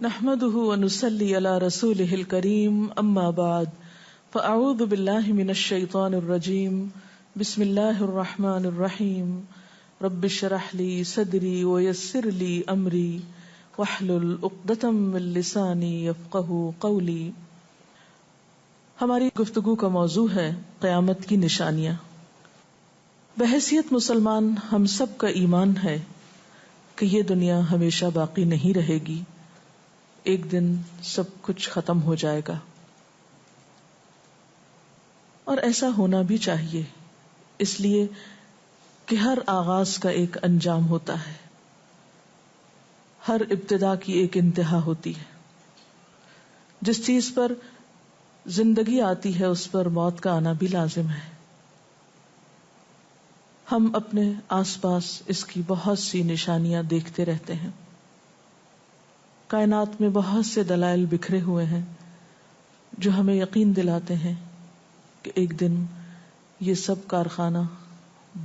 نحمده ونصلي على رسوله الكريم اما بعد فاعوذ بالله من الشيطان الرجيم بسم الله الرحمن الرحيم رب اشرح لي صدري ويسر لي امري واحلل عقدة من لساني يفقهوا قولي. ہماری گفتگو کا موضوع ہے قیامت کی نشانیاں. بحیثیت مسلمان ہم سب کا ایمان ہے کہ یہ دنیا ہمیشہ باقی نہیں رہے گی، ایک دن سب کچھ ختم ہو جائے گا، اور ایسا ہونا بھی چاہیے، اس لیے کہ ہر آغاز کا ایک انجام ہوتا ہے، ہر ابتدا کی ایک انتہا ہوتی ہے. جس چیز پر زندگی آتی ہے اس پر موت کا آنا بھی لازم ہے. ہم اپنے آس پاس اس کی بہت سی نشانیاں دیکھتے رہتے ہیں. کائنات میں بہت سے دلائل بکھرے ہوئے ہیں جو ہمیں یقین دلاتے ہیں کہ ایک دن یہ سب کارخانہ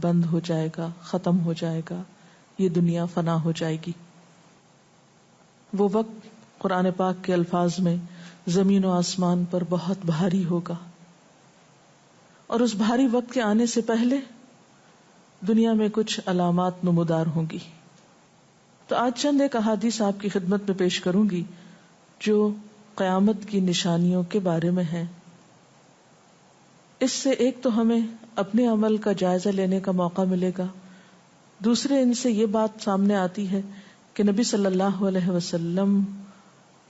بند ہو جائے گا، ختم ہو جائے گا، یہ دنیا فنا ہو جائے گی. وہ وقت قرآن پاک کے الفاظ میں زمین و آسمان پر بہت بھاری ہوگا، اور اس بھاری وقت کے آنے سے پہلے دنیا میں کچھ علامات نمودار ہوں گی. تو آج چند ایک احادیث آپ کی خدمت میں پیش کروں گی جو قیامت کی نشانیوں کے بارے میں ہیں. اس سے ایک تو ہمیں اپنے عمل کا جائزہ لینے کا موقع ملے گا، دوسرے ان سے یہ بات سامنے آتی ہے کہ نبی صلی اللہ علیہ وسلم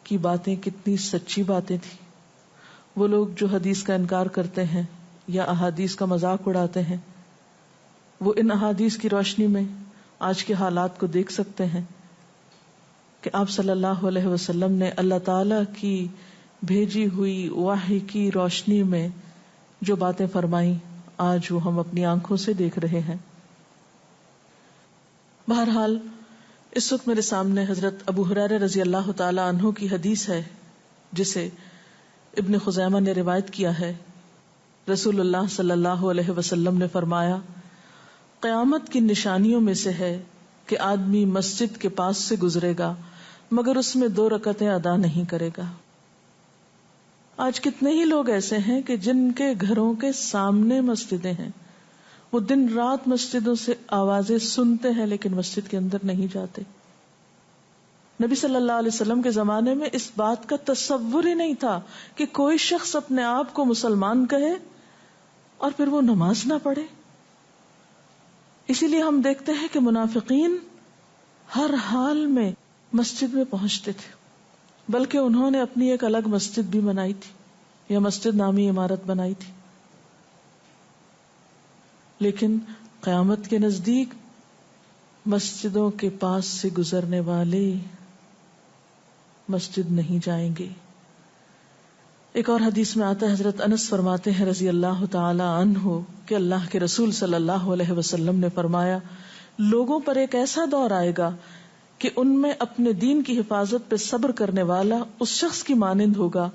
کی باتیں کتنی سچی باتیں تھیں. وہ لوگ جو حدیث کا انکار کرتے ہیں یا احادیث کا مذاق اڑاتے ہیں، وہ ان احادیث کی روشنی میں آج کے حالات کو دیکھ سکتے ہیں کہ آپ صلی اللہ علیہ وسلم نے اللہ تعالی کی بھیجی ہوئی وحی کی روشنی میں جو باتیں فرمائیں آج وہ ہم اپنی آنکھوں سے دیکھ رہے ہیں. بہرحال اس وقت میرے سامنے حضرت ابو ہریرہ رضی اللہ تعالی عنہ کی حدیث ہے جسے ابن خزیمہ نے روایت کیا ہے. رسول اللہ صلی اللہ علیہ وسلم نے فرمایا، قیامت کی نشانیوں میں سے ہے کہ آدمی مسجد کے پاس سے گزرے گا مگر اس میں 2 رکعتیں ادا نہیں کرے گا. آج کتنے ہی لوگ ایسے ہیں کہ جن کے گھروں کے سامنے مسجدیں ہیں، وہ دن رات مسجدوں سے آوازیں سنتے ہیں لیکن مسجد کے اندر نہیں جاتے. نبی صلی اللہ علیہ وسلم کے زمانے میں اس بات کا تصور ہی نہیں تھا کہ کوئی شخص اپنے آپ کو مسلمان کہے اور پھر وہ نماز نہ پڑھے. اسی لیے ہم دیکھتے ہیں کہ منافقین ہر حال میں مسجد میں پہنچتے تھے، بلکہ انہوں نے اپنی ایک الگ مسجد بھی بنائی تھی یا مسجد نامی عمارت بنائی تھی. لیکن قیامت کے نزدیک مسجدوں کے پاس سے گزرنے والے مسجد نہیں جائیں گے. ایک اور حدیث میں آتا ہے، حضرت انس فرماتے ہیں رضی اللہ تعالی عنہ کہ اللہ کے رسول صلی اللہ علیہ وسلم نے فرمایا، لوگوں پر ایک ایسا دور آئے گا کہ ان میں اپنے دین کی حفاظت پہ صبر کرنے والا اس شخص کی مانند ہوگا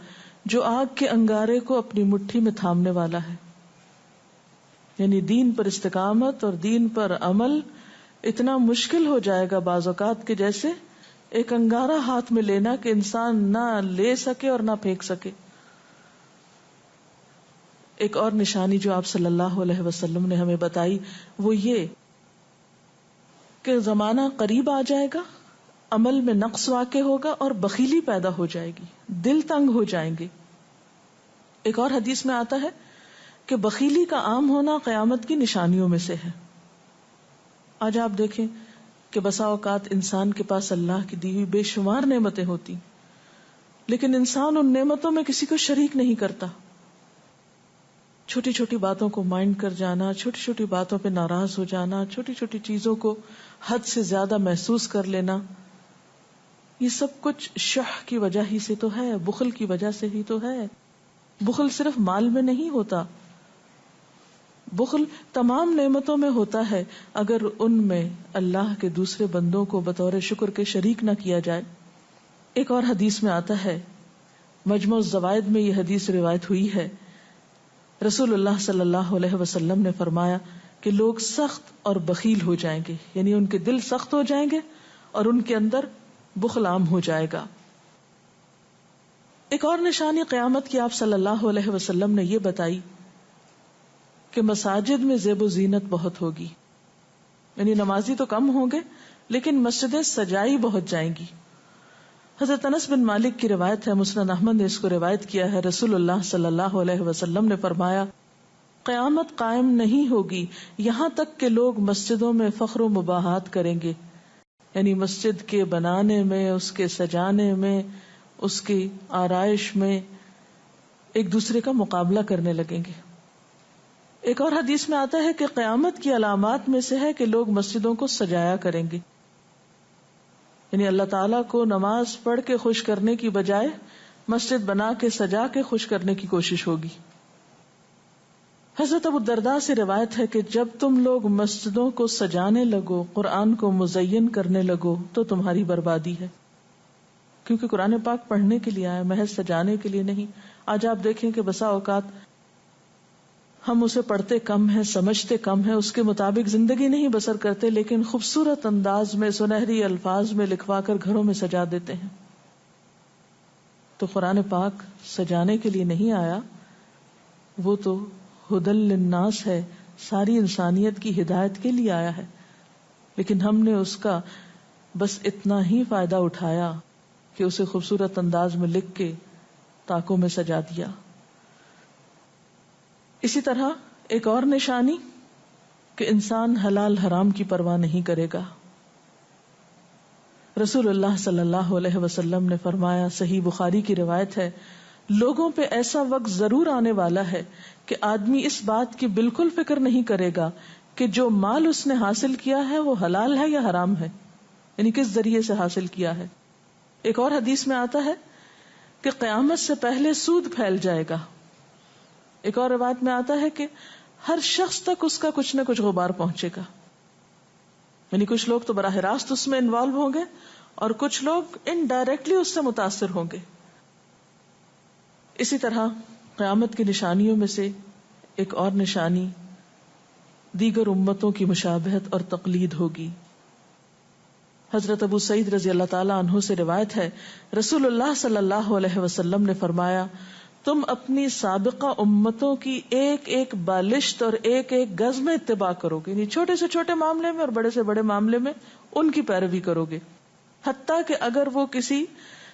جو آگ کے انگارے کو اپنی مٹھی میں تھامنے والا ہے. یعنی دین پر استقامت اور دین پر عمل اتنا مشکل ہو جائے گا بعض اوقات کہ جیسے ایک انگارہ ہاتھ میں لینا کہ انسان نہ لے سکے اور نہ پھینک سکے. ایک اور نشانی جو آپ صلی اللہ علیہ وسلم نے ہمیں بتائی وہ یہ کہ زمانہ قریب آ جائے گا، عمل میں نقص واقع ہوگا اور بخیلی پیدا ہو جائے گی، دل تنگ ہو جائیں گے. ایک اور حدیث میں آتا ہے کہ بخیلی کا عام ہونا قیامت کی نشانیوں میں سے ہے. آج آپ دیکھیں کہ بسا اوقات انسان کے پاس اللہ کی دی ہوئی بے شمار نعمتیں ہوتی لیکن انسان ان نعمتوں میں کسی کو شریک نہیں کرتا. چھوٹی چھوٹی باتوں کو مائنڈ کر جانا، چھوٹی چھوٹی باتوں پہ ناراض ہو جانا، چھوٹی چھوٹی چیزوں کو حد سے زیادہ محسوس کر لینا، یہ سب کچھ شح کی وجہ ہی سے تو ہے، بخل کی وجہ سے ہی تو ہے. بخل صرف مال میں نہیں ہوتا، بخل تمام نعمتوں میں ہوتا ہے اگر ان میں اللہ کے دوسرے بندوں کو بطور شکر کے شریک نہ کیا جائے. ایک اور حدیث میں آتا ہے، مجموع الزوائد میں یہ حدیث روایت ہوئی ہے، رسول اللہ صلی اللہ علیہ وسلم نے فرمایا کہ لوگ سخت اور بخیل ہو جائیں گے، یعنی ان کے دل سخت ہو جائیں گے اور ان کے اندر بخل عام ہو جائے گا. ایک اور نشانی قیامت کی آپ صلی اللہ علیہ وسلم نے یہ بتائی کہ مساجد میں زیب و زینت بہت ہوگی، یعنی نمازی تو کم ہوں گے لیکن مسجدیں سجائی بہت جائیں گی. حضرت انس بن مالک کی روایت ہے، مسند احمد نے اس کو روایت کیا ہے، رسول اللہ صلی اللہ علیہ وسلم نے فرمایا قیامت قائم نہیں ہوگی یہاں تک کہ لوگ مسجدوں میں فخر و مباحات کریں گے، یعنی مسجد کے بنانے میں، اس کے سجانے میں، اس کی آرائش میں ایک دوسرے کا مقابلہ کرنے لگیں گے. ایک اور حدیث میں آتا ہے کہ قیامت کی علامات میں سے ہے کہ لوگ مسجدوں کو سجایا کریں گے، یعنی اللہ تعالیٰ کو نماز پڑھ کے خوش کرنے کی بجائے مسجد بنا کے سجا کے خوش کرنے کی کوشش ہوگی. حضرت ابو الدرداء سے روایت ہے کہ جب تم لوگ مسجدوں کو سجانے لگو، قرآن کو مزین کرنے لگو تو تمہاری بربادی ہے، کیونکہ قرآن پاک پڑھنے کے لیے آیا، محض سجانے کے لیے نہیں. آج آپ دیکھیں کہ بسا اوقات ہم اسے پڑھتے کم ہیں، سمجھتے کم ہیں، اس کے مطابق زندگی نہیں بسر کرتے، لیکن خوبصورت انداز میں سنہری الفاظ میں لکھوا کر گھروں میں سجا دیتے ہیں. تو قرآن پاک سجانے کے لیے نہیں آیا، وہ تو ہدی للناس ہے، ساری انسانیت کی ہدایت کے لیے آیا ہے، لیکن ہم نے اس کا بس اتنا ہی فائدہ اٹھایا کہ اسے خوبصورت انداز میں لکھ کے طاقوں میں سجا دیا. اسی طرح ایک اور نشانی کہ انسان حلال حرام کی پرواہ نہیں کرے گا. رسول اللہ صلی اللہ علیہ وسلم نے فرمایا، صحیح بخاری کی روایت ہے، لوگوں پہ ایسا وقت ضرور آنے والا ہے کہ آدمی اس بات کی بالکل فکر نہیں کرے گا کہ جو مال اس نے حاصل کیا ہے وہ حلال ہے یا حرام ہے، یعنی کس ذریعے سے حاصل کیا ہے. ایک اور حدیث میں آتا ہے کہ قیامت سے پہلے سود پھیل جائے گا. ایک اور روایت میں آتا ہے کہ ہر شخص تک اس کا کچھ نہ کچھ غبار پہنچے گا، یعنی کچھ لوگ تو براہ راست اس میں انوالو ہوں گے اور کچھ لوگ انڈائریکٹلی اس سے متاثر ہوں گے. اسی طرح قیامت کی نشانیوں میں سے ایک اور نشانی دیگر امتوں کی مشابہت اور تقلید ہوگی. حضرت ابو سعید رضی اللہ تعالی عنہ سے روایت ہے، رسول اللہ صلی اللہ علیہ وسلم نے فرمایا، تم اپنی سابقہ امتوں کی ایک ایک بالشت اور ایک ایک گز میں اتباع کرو گے، یعنی چھوٹے سے چھوٹے معاملے میں اور بڑے سے بڑے معاملے میں ان کی پیروی کرو گے، حتیٰ کہ اگر وہ کسی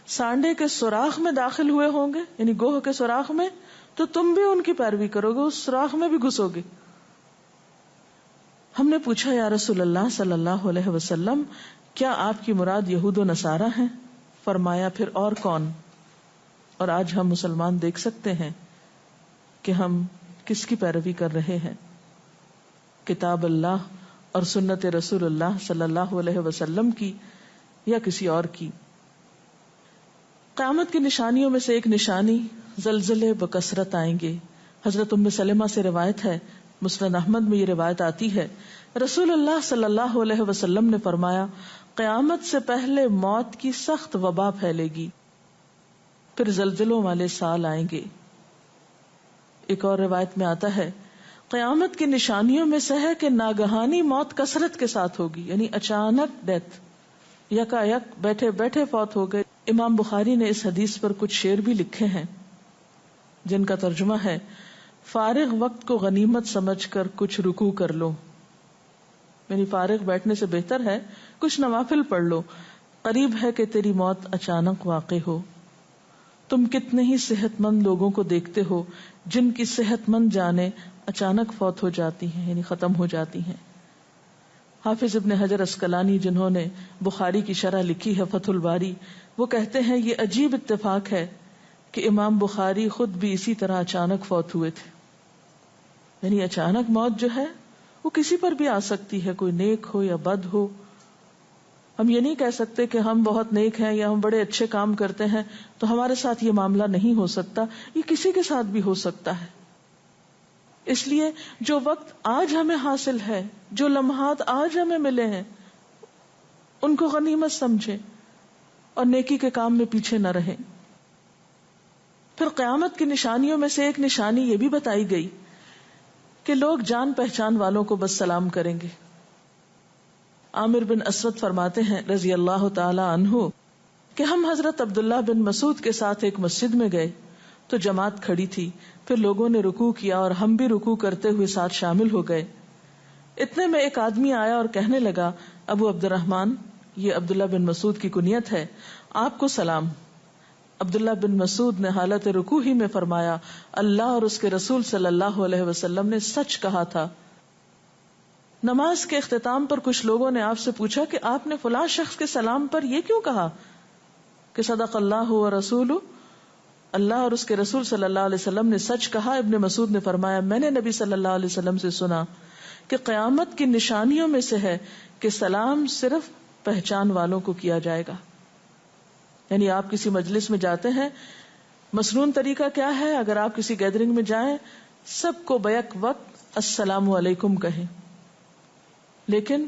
سانڈے کے سوراخ میں داخل ہوئے ہوں گے، یعنی گوہ کے سوراخ میں، تو تم بھی ان کی پیروی کرو گے، اس سوراخ میں بھی گھسو گے. ہم نے پوچھا، یا رسول اللہ صلی اللہ علیہ وسلم، کیا آپ کی مراد یہود و نصارہ ہیں؟ فرمایا، پھر اور کون؟ اور آج ہم مسلمان دیکھ سکتے ہیں کہ ہم کس کی پیروی کر رہے ہیں، کتاب اللہ اور سنت رسول اللہ صلی اللہ علیہ وسلم کی یا کسی اور کی. قیامت کی نشانیوں میں سے ایک نشانی زلزلے بکثرت آئیں گے. حضرت ام سلمہ سے روایت ہے، مسند احمد میں یہ روایت آتی ہے، رسول اللہ صلی اللہ علیہ وسلم نے فرمایا، قیامت سے پہلے موت کی سخت وبا پھیلے گی، پھر زلزلوں والے سال آئیں گے. ایک اور روایت میں آتا ہے، قیامت کی نشانیوں میں سے ہے کہ ناگہانی موت کثرت کے ساتھ ہوگی، یعنی اچانک ڈیتھ، یکا یک بیٹھے بیٹھے فوت ہو گئے. امام بخاری نے اس حدیث پر کچھ شعر بھی لکھے ہیں جن کا ترجمہ ہے، فارغ وقت کو غنیمت سمجھ کر کچھ رکوع کر لو، یعنی فارغ بیٹھنے سے بہتر ہے کچھ نوافل پڑھ لو، قریب ہے کہ تیری موت اچانک واقع ہو. تم کتنے ہی صحت مند لوگوں کو دیکھتے ہو جن کی صحت مند جانیں اچانک فوت ہو جاتی ہیں، یعنی ختم ہو جاتی ہیں. حافظ ابن حجر عسقلانی جنہوں نے بخاری کی شرح لکھی ہے فتح الباری، وہ کہتے ہیں یہ عجیب اتفاق ہے کہ امام بخاری خود بھی اسی طرح اچانک فوت ہوئے تھے. یعنی اچانک موت جو ہے وہ کسی پر بھی آ سکتی ہے، کوئی نیک ہو یا بد ہو. ہم یہ نہیں کہہ سکتے کہ ہم بہت نیک ہیں یا ہم بڑے اچھے کام کرتے ہیں تو ہمارے ساتھ یہ معاملہ نہیں ہو سکتا، یہ کسی کے ساتھ بھی ہو سکتا ہے. اس لیے جو وقت آج ہمیں حاصل ہے، جو لمحات آج ہمیں ملے ہیں، ان کو غنیمت سمجھیں اور نیکی کے کام میں پیچھے نہ رہیں. پھر قیامت کی نشانیوں میں سے ایک نشانی یہ بھی بتائی گئی کہ لوگ جان پہچان والوں کو بس سلام کریں گے. عامر بن اسود فرماتے ہیں رضی اللہ تعالی عنہ کہ ہم حضرت عبداللہ بن مسعود کے ساتھ ایک مسجد میں گئے تو جماعت کھڑی تھی، پھر لوگوں نے رکوع کیا اور ہم بھی رکوع کرتے ہوئے ساتھ شامل ہو گئے۔ اتنے میں ایک آدمی آیا اور کہنے لگا، ابو عبد الرحمن، یہ عبداللہ بن مسعود کی کنیت ہے، آپ کو سلام۔ عبداللہ بن مسعود نے حالت رکوع ہی میں فرمایا، اللہ اور اس کے رسول صلی اللہ علیہ وسلم نے سچ کہا تھا۔ نماز کے اختتام پر کچھ لوگوں نے آپ سے پوچھا کہ آپ نے فلاں شخص کے سلام پر یہ کیوں کہا کہ صدق اللہ و رسول، اللہ اور اس کے رسول صلی اللہ علیہ وسلم نے سچ کہا۔ ابن مسعود نے فرمایا، میں نے نبی صلی اللہ علیہ وسلم سے سنا کہ قیامت کی نشانیوں میں سے ہے کہ سلام صرف پہچان والوں کو کیا جائے گا۔ یعنی آپ کسی مجلس میں جاتے ہیں، مسنون طریقہ کیا ہے؟ اگر آپ کسی گیدرنگ میں جائیں، سب کو بیک وقت السلام علیکم کہیں، لیکن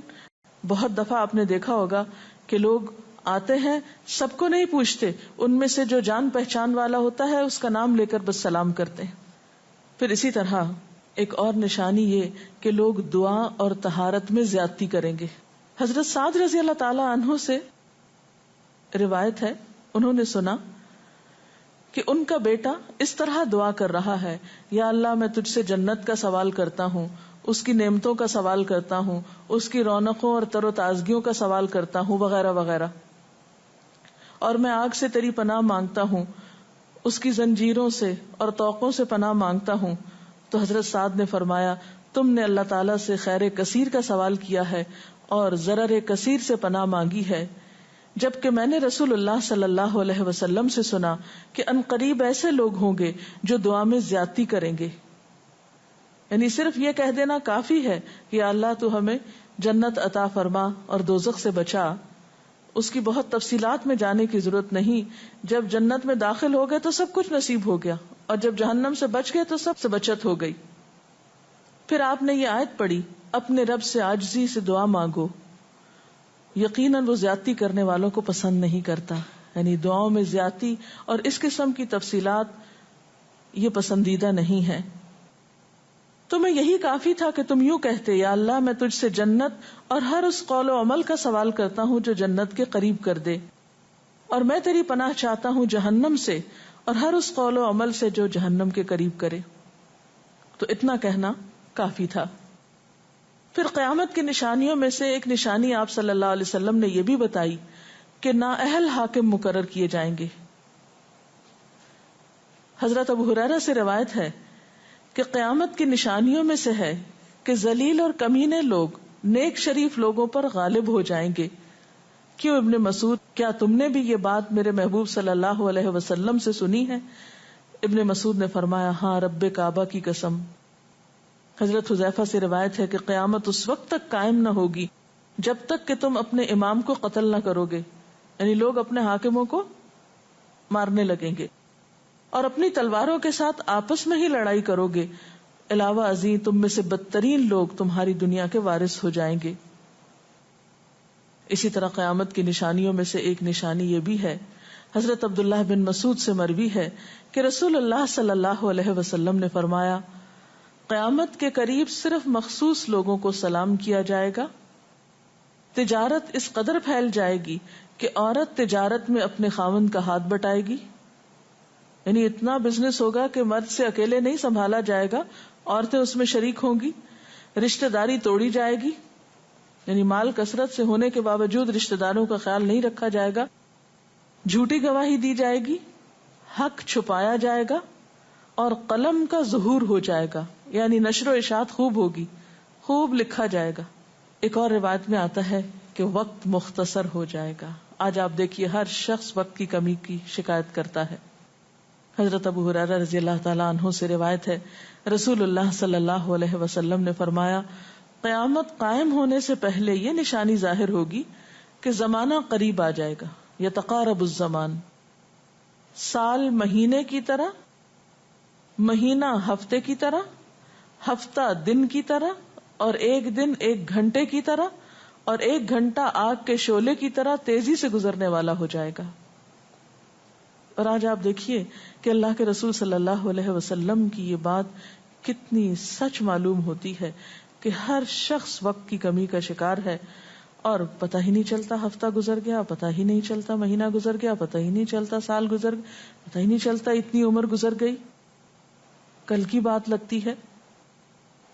بہت دفعہ آپ نے دیکھا ہوگا کہ لوگ آتے ہیں، سب کو نہیں پوچھتے، ان میں سے جو جان پہچان والا ہوتا ہے اس کا نام لے کر بس سلام کرتے ہیں۔ پھر اسی طرح ایک اور نشانی یہ کہ لوگ دعا اور طہارت میں زیادتی کریں گے۔ حضرت سعد رضی اللہ تعالی عنہ سے روایت ہے، انہوں نے سنا کہ ان کا بیٹا اس طرح دعا کر رہا ہے، یا اللہ میں تجھ سے جنت کا سوال کرتا ہوں، اس کی نعمتوں کا سوال کرتا ہوں، اس کی رونقوں اور تر و تازگیوں کا سوال کرتا ہوں، وغیرہ وغیرہ، اور میں آگ سے تیری پناہ مانگتا ہوں، اس کی زنجیروں سے اور طوقوں سے پناہ مانگتا ہوں۔ تو حضرت سعد نے فرمایا، تم نے اللہ تعالیٰ سے خیر کثیر کا سوال کیا ہے اور ضرر کثیر سے پناہ مانگی ہے، جبکہ میں نے رسول اللہ صلی اللہ علیہ وسلم سے سنا کہ ان قریب ایسے لوگ ہوں گے جو دعا میں زیادتی کریں گے۔ یعنی صرف یہ کہہ دینا کافی ہے کہ یا اللہ تو ہمیں جنت عطا فرما اور دوزخ سے بچا، اس کی بہت تفصیلات میں جانے کی ضرورت نہیں۔ جب جنت میں داخل ہو گئے تو سب کچھ نصیب ہو گیا، اور جب جہنم سے بچ گئے تو سب سے بچت ہو گئی۔ پھر آپ نے یہ آیت پڑھی، اپنے رب سے عاجزی سے دعا مانگو، یقیناً وہ زیادتی کرنے والوں کو پسند نہیں کرتا۔ یعنی دعاؤں میں زیادتی اور اس قسم کی تفصیلات یہ پسندیدہ نہیں ہے۔ تمہیں یہی کافی تھا کہ تم یوں کہتے، یا اللہ میں تجھ سے جنت اور ہر اس قول و عمل کا سوال کرتا ہوں جو جنت کے قریب کر دے، اور میں تیری پناہ چاہتا ہوں جہنم سے اور ہر اس قول و عمل سے جو جہنم کے قریب کرے۔ تو اتنا کہنا کافی تھا۔ پھر قیامت کی نشانیوں میں سے ایک نشانی آپ صلی اللہ علیہ وسلم نے یہ بھی بتائی کہ نااہل حاکم مقرر کیے جائیں گے۔ حضرت ابو ہریرہ سے روایت ہے کہ قیامت کی نشانیوں میں سے ہے کہ ذلیل اور کمینے لوگ نیک شریف لوگوں پر غالب ہو جائیں گے۔ کیوں ابن مسعود، کیا تم نے بھی یہ بات میرے محبوب صلی اللہ علیہ وسلم سے سنی ہے؟ ابن مسعود نے فرمایا، ہاں رب کعبہ کی قسم۔ حضرت حذیفہ سے روایت ہے کہ قیامت اس وقت تک قائم نہ ہوگی جب تک کہ تم اپنے امام کو قتل نہ کرو گے، یعنی لوگ اپنے حاکموں کو مارنے لگیں گے اور اپنی تلواروں کے ساتھ آپس میں ہی لڑائی کرو گے، علاوہ ازیں تم میں سے بدترین لوگ تمہاری دنیا کے وارث ہو جائیں گے۔ اسی طرح قیامت کی نشانیوں میں سے ایک نشانی یہ بھی ہے، حضرت عبداللہ بن مسعود سے مروی ہے کہ رسول اللہ صلی اللہ علیہ وسلم نے فرمایا، قیامت کے قریب صرف مخصوص لوگوں کو سلام کیا جائے گا۔ تجارت اس قدر پھیل جائے گی کہ عورت تجارت میں اپنے خاوند کا ہاتھ بٹائے گی، یعنی اتنا بزنس ہوگا کہ مرد سے اکیلے نہیں سنبھالا جائے گا، عورتیں اس میں شریک ہوں گی، رشتہ داری توڑی جائے گی، یعنی مال کثرت سے ہونے کے باوجود رشتہ داروں کا خیال نہیں رکھا جائے گا، جھوٹی گواہی دی جائے گی، حق چھپایا جائے گا، اور قلم کا ظہور ہو جائے گا، یعنی نشر و اشاعت خوب ہوگی، خوب لکھا جائے گا۔ ایک اور روایت میں آتا ہے کہ وقت مختصر ہو جائے گا۔ آج آپ دیکھیے ہر شخص وقت کی کمی کی شکایت کرتا ہے۔ حضرت ابو ہریرہ رضی اللہ تعالیٰ عنہ سے روایت ہے، رسول اللہ صلی اللہ علیہ وسلم نے فرمایا، قیامت قائم ہونے سے پہلے یہ نشانی ظاہر ہوگی کہ زمانہ قریب آ جائے گا، یتقارب الزمان، سال مہینے کی طرح، مہینہ ہفتے کی طرح، ہفتہ دن کی طرح، اور ایک دن ایک گھنٹے کی طرح، اور ایک گھنٹہ آگ کے شعلے کی طرح تیزی سے گزرنے والا ہو جائے گا۔ اور آج آپ دیکھیے کہ اللہ کے رسول صلی اللہ علیہ وسلم کی یہ بات کتنی سچ معلوم ہوتی ہے کہ ہر شخص وقت کی کمی کا شکار ہے، اور پتہ ہی نہیں چلتا ہفتہ گزر گیا، پتہ ہی نہیں چلتا مہینہ گزر گیا، پتہ ہی نہیں چلتا سال گزر گیا، پتہ ہی نہیں چلتا اتنی عمر گزر گئی، کل کی بات لگتی ہے.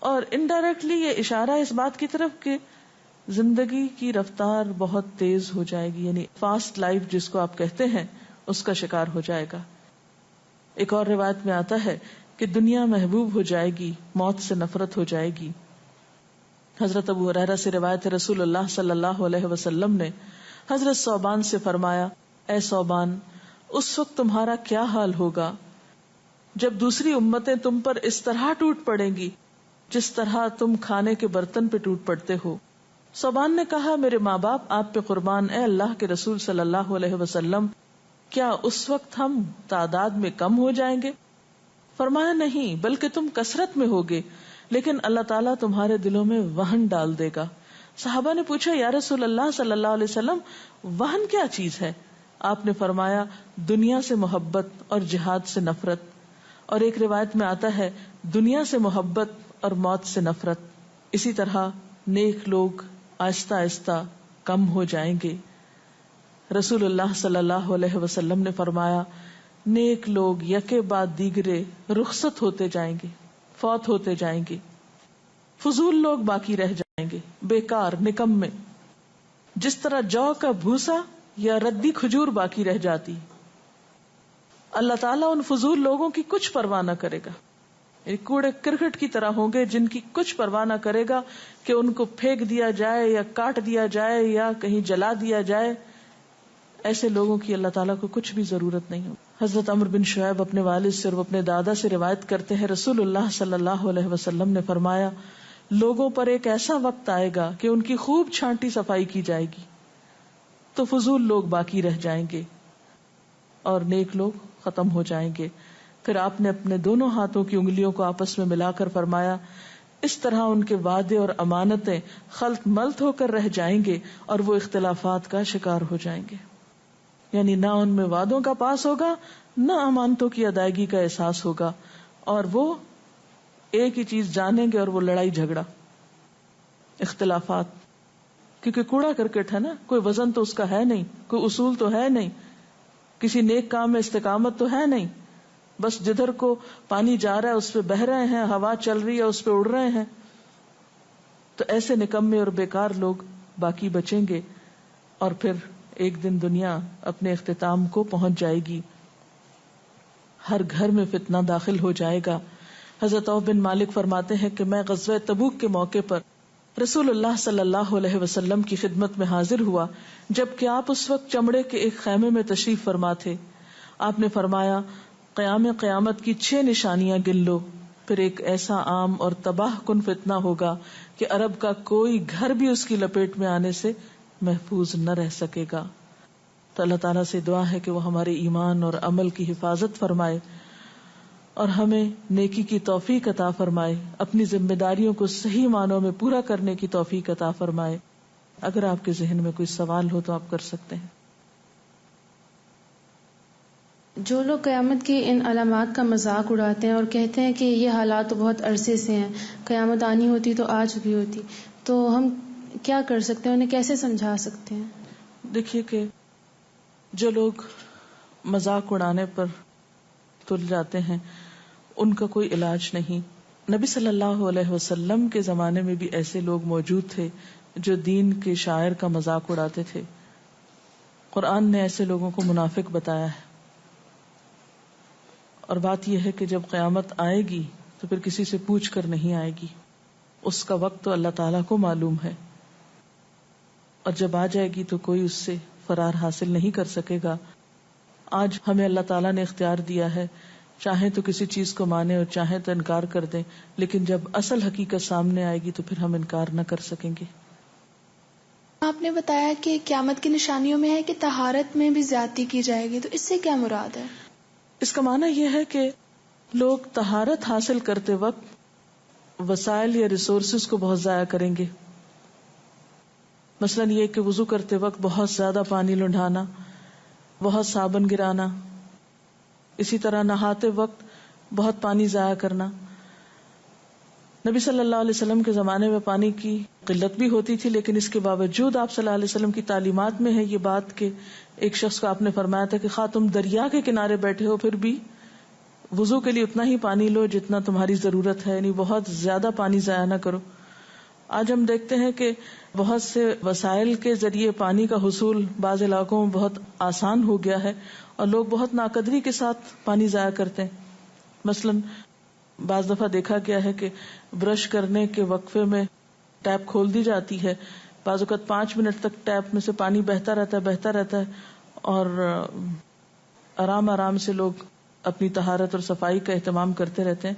اور انڈائریکٹلی یہ اشارہ اس بات کی طرف کہ زندگی کی رفتار بہت تیز ہو جائے گی، یعنی فاسٹ لائف جس کو آپ کہتے ہیں اس کا شکار ہو جائے گا. ایک اور روایت میں آتا ہے کہ دنیا محبوب ہو جائے گی، موت سے نفرت ہو جائے گی. حضرت ابو ہریرہ سے روایت ہے، رسول اللہ صلی اللہ علیہ وسلم نے حضرت ثوبان سے فرمایا، اے ثوبان، اس وقت تمہارا کیا حال ہوگا جب دوسری امتیں تم پر اس طرح ٹوٹ پڑیں گی جس طرح تم کھانے کے برتن پہ ٹوٹ پڑتے ہو. ثوبان نے کہا، میرے ماں باپ آپ پہ قربان، اے اللہ کے رسول صلی اللہ علیہ وسلم، کیا اس وقت ہم تعداد میں کم ہو جائیں گے؟ فرمایا، نہیں، بلکہ تم کثرت میں ہوگے، لیکن اللہ تعالیٰ تمہارے دلوں میں وہن ڈال دے گا. صحابہ نے پوچھا، یا رسول اللہ صلی اللہ علیہ وسلم، وہن کیا چیز ہے؟ آپ نے فرمایا، دنیا سے محبت اور جہاد سے نفرت. اور ایک روایت میں آتا ہے، دنیا سے محبت اور موت سے نفرت. اسی طرح نیک لوگ آہستہ آہستہ کم ہو جائیں گے. رسول اللہ صلی اللہ علیہ وسلم نے فرمایا، نیک لوگ یکے بعد دیگرے رخصت ہوتے جائیں گے، فوت ہوتے جائیں گے. فضول لوگ باقی رہ جائیں گے، بیکار، نکمے، جس طرح جو کا بھوسا یا ردی کھجور باقی رہ جاتی. اللہ تعالیٰ ان فضول لوگوں کی کچھ پرواہ نہ کرے گا، کوڑے کرکٹ کی طرح ہوں گے جن کی کچھ پرواہ نہ کرے گا کہ ان کو پھینک دیا جائے یا کاٹ دیا جائے یا کہیں جلا دیا جائے. ایسے لوگوں کی اللہ تعالیٰ کو کچھ بھی ضرورت نہیں ہو. حضرت عمرو بن شعیب اپنے والد سے اور اپنے دادا سے روایت کرتے ہیں، رسول اللہ صلی اللہ علیہ وسلم نے فرمایا، لوگوں پر ایک ایسا وقت آئے گا کہ ان کی خوب چھانٹی صفائی کی جائے گی تو فضول لوگ باقی رہ جائیں گے اور نیک لوگ ختم ہو جائیں گے. پھر آپ نے اپنے دونوں ہاتھوں کی انگلیوں کو آپس میں ملا کر فرمایا، اس طرح ان کے وعدے اور امانتیں خلط ملط ہو کر رہ جائیں گے اور وہ اختلافات کا شکار ہو جائیں گے. یعنی نہ ان میں وعدوں کا پاس ہوگا، نہ امانتوں کی ادائیگی کا احساس ہوگا، اور وہ ایک ہی چیز جانیں گے اور وہ لڑائی جھگڑا، اختلافات. کیونکہ کوڑا کرکٹ ہے نا، کوئی وزن تو اس کا ہے نہیں، کوئی اصول تو ہے نہیں، کسی نیک کام میں استقامت تو ہے نہیں، بس جدھر کو پانی جا رہا ہے اس پہ بہ رہے ہیں، ہوا چل رہی ہے اس پہ اڑ رہے ہیں. تو ایسے نکمے اور بیکار لوگ باقی بچیں گے اور پھر ایک دن دنیا اپنے اختتام کو پہنچ جائے گی. ہر گھر میں فتنہ داخل ہو جائے گا. حضرت عوف بن مالک فرماتے ہیں کہ میں غزوہ تبوک کے موقع پر رسول اللہ صلی اللہ علیہ وسلم کی خدمت میں حاضر ہوا جبکہ آپ اس وقت چمڑے کے ایک خیمے میں تشریف فرما تھے. آپ نے فرمایا، قیامت کی 6 نشانیاں گن لو. پھر ایک ایسا عام اور تباہ کن فتنہ ہوگا کہ عرب کا کوئی گھر بھی اس کی لپیٹ میں آنے سے محفوظ نہ رہ سکے گا. تو اللہ تعالیٰ سے دعا ہے کہ وہ ہمارے ایمان اور عمل کی حفاظت فرمائے اور ہمیں نیکی کی توفیق عطا فرمائے، اپنی ذمہ داریوں کو صحیح معنوں میں پورا کرنے کی توفیق عطا فرمائے. اگر آپ کے ذہن میں کوئی سوال ہو تو آپ کر سکتے ہیں. جو لوگ قیامت کی ان علامات کا مذاق اڑاتے ہیں اور کہتے ہیں کہ یہ حالات تو بہت عرصے سے ہیں، قیامت آنی ہوتی تو آ چکی ہوتی، تو ہم کیا کر سکتے ہیں، انہیں کیسے سمجھا سکتے ہیں؟ دیکھیے کہ جو لوگ مذاق اڑانے پر تل جاتے ہیں ان کا کوئی علاج نہیں. نبی صلی اللہ علیہ وسلم کے زمانے میں بھی ایسے لوگ موجود تھے جو دین کے شاعر کا مذاق اڑاتے تھے. قرآن نے ایسے لوگوں کو منافق بتایا ہے. اور بات یہ ہے کہ جب قیامت آئے گی تو پھر کسی سے پوچھ کر نہیں آئے گی، اس کا وقت تو اللہ تعالیٰ کو معلوم ہے، اور جب آ جائے گی تو کوئی اس سے فرار حاصل نہیں کر سکے گا. آج ہمیں اللہ تعالیٰ نے اختیار دیا ہے، چاہیں تو کسی چیز کو مانیں اور چاہیں تو انکار کر دیں، لیکن جب اصل حقیقت سامنے آئے گی تو پھر ہم انکار نہ کر سکیں گے. آپ نے بتایا کہ قیامت کی نشانیوں میں ہے کہ طہارت میں بھی زیادتی کی جائے گی، تو اس سے کیا مراد ہے؟ اس کا معنی یہ ہے کہ لوگ طہارت حاصل کرتے وقت وسائل یا ریسورسز کو بہت ضائع کریں گے. مثلاً یہ کہ وضو کرتے وقت بہت زیادہ پانی لنڈھانا، بہت صابن گرانا، اسی طرح نہاتے وقت بہت پانی ضائع کرنا. نبی صلی اللہ علیہ وسلم کے زمانے میں پانی کی قلت بھی ہوتی تھی، لیکن اس کے باوجود آپ صلی اللہ علیہ وسلم کی تعلیمات میں ہے یہ بات کہ ایک شخص کو آپ نے فرمایا تھا کہ خواہ تم دریا کے کنارے بیٹھے ہو پھر بھی وضو کے لیے اتنا ہی پانی لو جتنا تمہاری ضرورت ہے، یعنی بہت زیادہ پانی ضائع نہ کرو. آج ہم دیکھتے ہیں کہ بہت سے وسائل کے ذریعے پانی کا حصول بعض علاقوں میں بہت آسان ہو گیا ہے اور لوگ بہت ناقدری کے ساتھ پانی ضائع کرتے ہیں. مثلاً بعض دفعہ دیکھا گیا ہے کہ برش کرنے کے وقفے میں ٹیپ کھول دی جاتی ہے، بعض اوقات 5 منٹ تک ٹیپ میں سے پانی بہتا رہتا ہے اور آرام آرام سے لوگ اپنی طہارت اور صفائی کا اہتمام کرتے رہتے ہیں.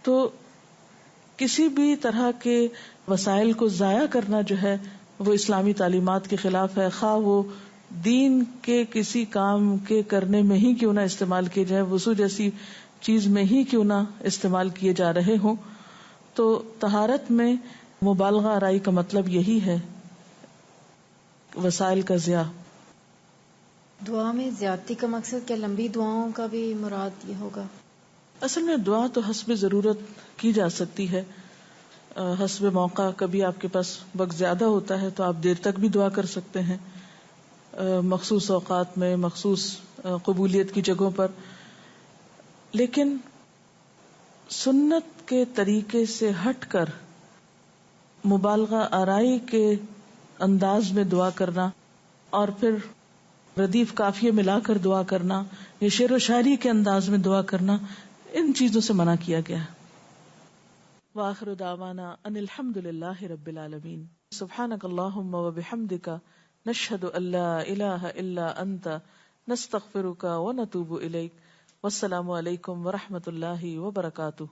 تو کسی بھی طرح کے وسائل کو ضائع کرنا جو ہے وہ اسلامی تعلیمات کے خلاف ہے، خواہ وہ دین کے کسی کام کے کرنے میں ہی کیوں نہ استعمال کیے جائے، وضو جیسی چیز میں ہی کیوں نہ استعمال کیے جا رہے ہوں. تو طہارت میں مبالغہ آرائی کا مطلب یہی ہے، وسائل کا ضیاع. دعا میں زیادتی کا مقصد کیا لمبی دعاؤں کا بھی مراد یہ ہوگا؟ اصل میں دعا تو حسب ضرورت کی جا سکتی ہے، حسب موقع. کبھی آپ کے پاس وقت زیادہ ہوتا ہے تو آپ دیر تک بھی دعا کر سکتے ہیں، مخصوص اوقات میں، مخصوص قبولیت کی جگہوں پر. لیکن سنت کے طریقے سے ہٹ کر مبالغہ آرائی کے انداز میں دعا کرنا اور پھر ردیف قافیے ملا کر دعا کرنا یا شعر و شاعری کے انداز میں دعا کرنا، ان چیزوں سے منع کیا گیا. وآخر دعوانا ان الحمد للہ رب العالمین. سبحانک اللہم وبحمدک نشہد ان لا الہ الا انت نستغفرک ونتوب الیک. والسلام علیکم ورحمۃ اللہ وبرکاتہ.